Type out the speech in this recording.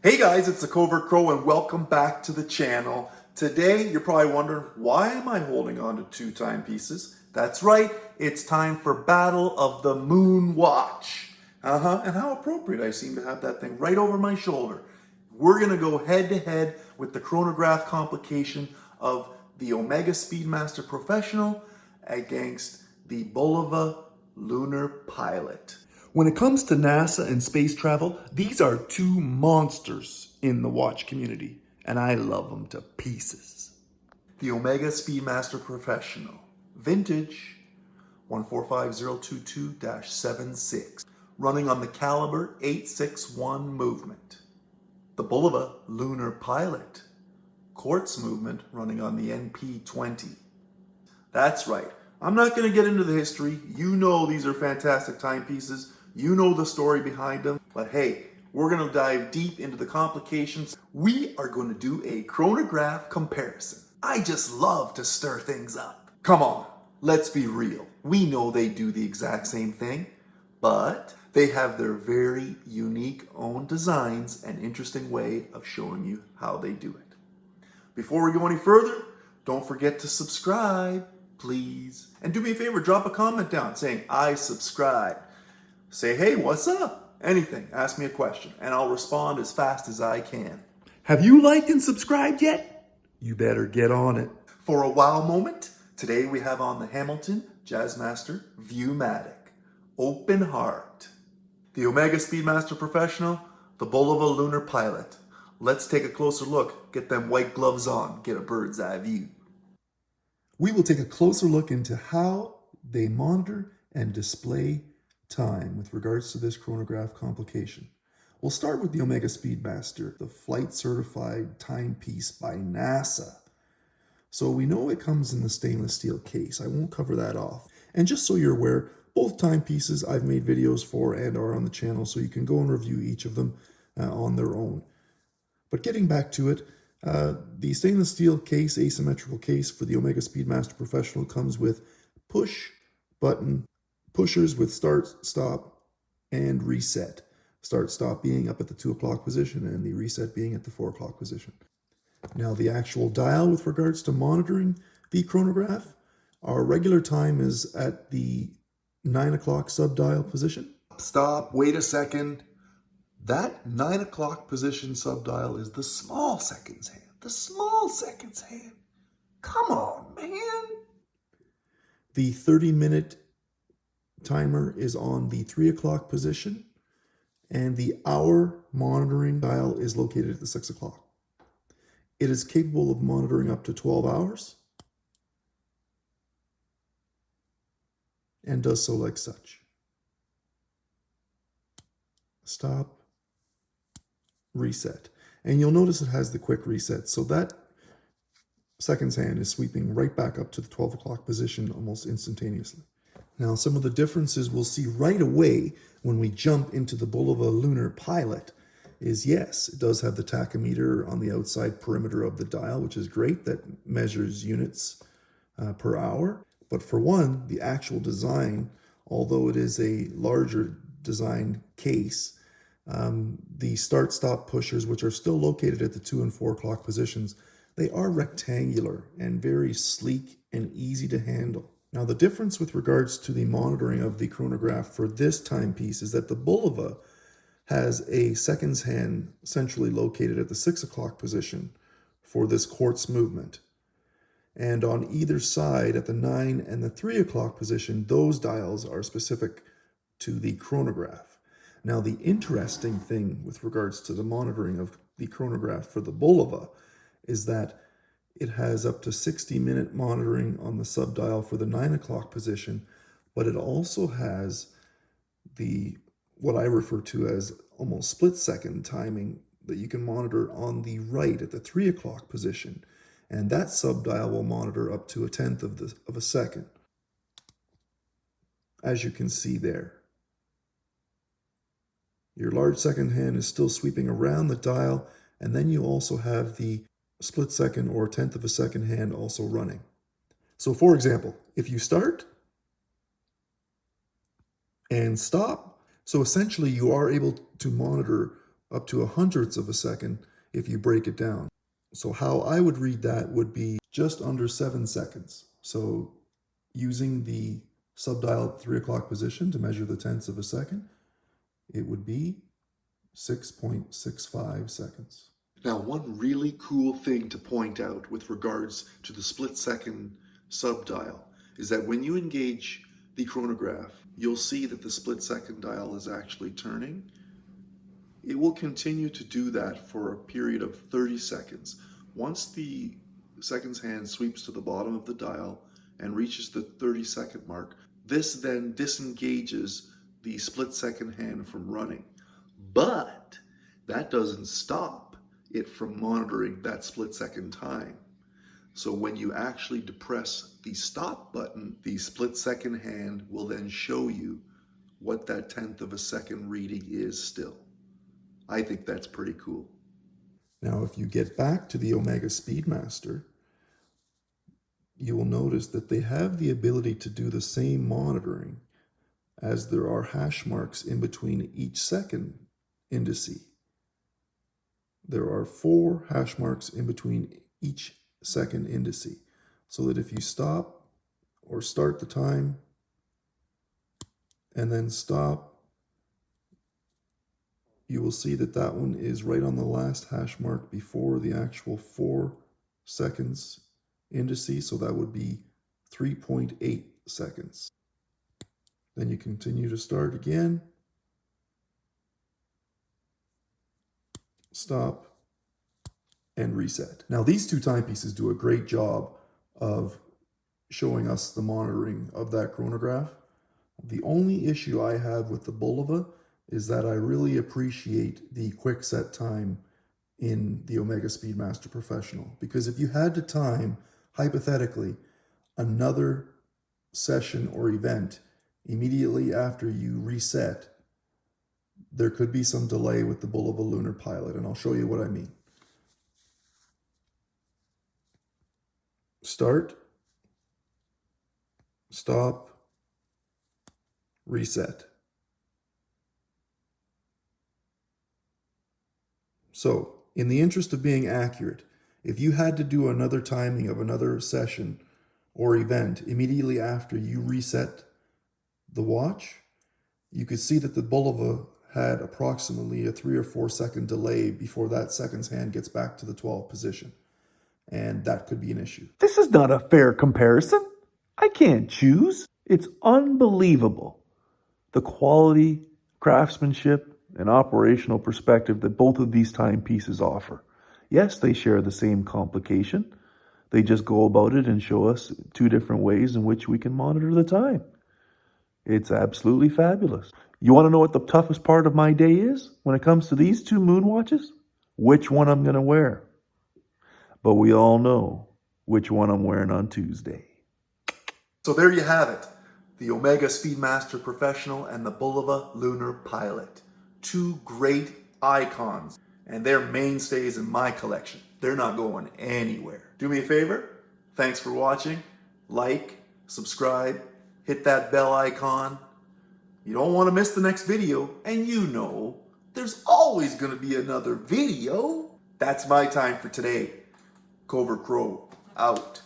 Hey guys, it's the Covert Crow and welcome back to the channel. Today, you're probably wondering, why am I holding on to two timepieces? That's right, it's time for Battle of the Moon Watch. And how appropriate I seem to have that thing right over my shoulder. We're gonna go head to head with the chronograph complication of the Omega Speedmaster Professional against the BULOVA Lunar Pilot. When it comes to NASA and space travel, these are two monsters in the watch community, and I love them to pieces. The Omega Speedmaster Professional, vintage 145022-76, running on the caliber 861 movement. The BULOVA Lunar Pilot, quartz movement running on the NP20. That's right. I'm not going to get into the history. You know these are fantastic timepieces. You know the story behind them. But hey, we're going to dive deep into the complications. We are going to do a chronograph comparison. I just love to stir things up. Come on, let's be real. We know they do the exact same thing, but they have their very unique own designs and interesting way of showing you how they do it. Before we go any further, don't forget to subscribe, please. And do me a favor, drop a comment down saying, I subscribe. Say, hey, what's up? Anything. Ask me a question, and I'll respond as fast as I can. Have you liked and subscribed yet? You better get on it. For a wow moment, today we have on the Hamilton Jazzmaster Viewmatic. Open heart. The Omega Speedmaster Professional, the BULOVA Lunar Pilot. Let's take a closer look. Get them white gloves on. Get a bird's eye view. We will take a closer look into how they monitor and display time with regards to this chronograph complication. We'll start with the Omega Speedmaster, the flight certified timepiece by NASA. So we know it comes in the stainless steel case. I won't cover that off. And just so you're aware, both timepieces I've made videos for and are on the channel, so you can go and review each of them on their own. But getting back to it, the stainless steel case, asymmetrical case for the Omega Speedmaster Professional comes with push button pushers with start, stop, and reset. Start, stop being up at the 2 o'clock position and the reset being at the 4 o'clock position. Now the actual dial with regards to monitoring the chronograph, our regular time is at the 9 o'clock subdial position. Stop, wait a second. That 9 o'clock position subdial is the small seconds hand. The small seconds hand. Come on, man. The 30-minute timer is on the 3 o'clock position, and the hour monitoring dial is located at the 6 o'clock. It is capable of monitoring up to 12 hours and does so like such. Stop, reset. And you'll notice it has the quick reset, so that seconds hand is sweeping right back up to the 12 o'clock position almost instantaneously. Now, some of the differences we'll see right away when we jump into the BULOVA Lunar Pilot is, yes, it does have the tachometer on the outside perimeter of the dial, which is great. That measures units per hour. But for one, the actual design, although it is a larger design case, the start-stop pushers, which are still located at the 2 and 4 o'clock positions, they are rectangular and very sleek and easy to handle. Now, the difference with regards to the monitoring of the chronograph for this timepiece is that the BULOVA has a seconds hand centrally located at the 6 o'clock position for this quartz movement. And on either side at the 9 and the 3 o'clock position, those dials are specific to the chronograph. Now, the interesting thing with regards to the monitoring of the chronograph for the BULOVA is that it has up to 60-minute monitoring on the subdial for the 9 o'clock position, but it also has what I refer to as almost split-second timing that you can monitor on the right at the 3 o'clock position, and that subdial will monitor up to 1/10 of a second, as you can see there. Your large second hand is still sweeping around the dial, and then you also have the split second or 1/10 of a second hand also running. So for example, if you start and stop, so essentially you are able to monitor up to 1/100th of a second if you break it down. So how I would read that would be just under 7 seconds. So using the subdial 3 o'clock position to measure the tenths of a second, it would be 6.65 seconds. Now, one really cool thing to point out with regards to the split-second subdial is that when you engage the chronograph, you'll see that the split-second dial is actually turning. It will continue to do that for a period of 30 seconds. Once the seconds hand sweeps to the bottom of the dial and reaches the 30-second mark, this then disengages the split-second hand from running. But that doesn't stop it from monitoring that split-second time. So when you actually depress the stop button, the split-second hand will then show you what that 1/10 of a second reading is still. I think that's pretty cool. Now, if you get back to the Omega SPEEDMASTER, you will notice that they have the ability to do the same monitoring as there are hash marks in between each second indice. There are 4 hash marks in between each second indice, so that if you stop or start the time and then stop, you will see that that one is right on the last hash mark before the actual 4 seconds indice, so that would be 3.8 seconds. Then you continue to start again, stop, and reset. Now these 2 timepieces do a great job of showing us the monitoring of that chronograph. The only issue I have with the BULOVA is that I really appreciate the quick set time in the Omega SPEEDMASTER Professional, because if you had to time, hypothetically, another session or event immediately after you reset, there could be some delay with the BULOVA Lunar Pilot, and I'll show you what I mean. Start, stop, reset. So, in the interest of being accurate, if you had to do another timing of another session or event immediately after you reset the watch, you could see that the BULOVA had approximately a 3 or 4 second delay before that seconds hand gets back to the 12th position. And that could be an issue. This is not a fair comparison. I can't choose. It's unbelievable. The quality, craftsmanship, and operational perspective that both of these timepieces offer. Yes, they share the same complication. They just go about it and show us 2 different ways in which we can monitor the time. It's absolutely fabulous. You want to know what the toughest part of my day is when it comes to these 2 moon watches? Which one I'm going to wear. But we all know which one I'm wearing on Tuesday. So there you have it. The Omega SPEEDMASTER Professional and the BULOVA Lunar Pilot. 2 great icons, and they're mainstays in my collection. They're not going anywhere. Do me a favor. Thanks for watching. Like, subscribe, hit that bell icon. You don't want to miss the next video, and you know there's always going to be another video. That's my time for today. Cobra Crow, out.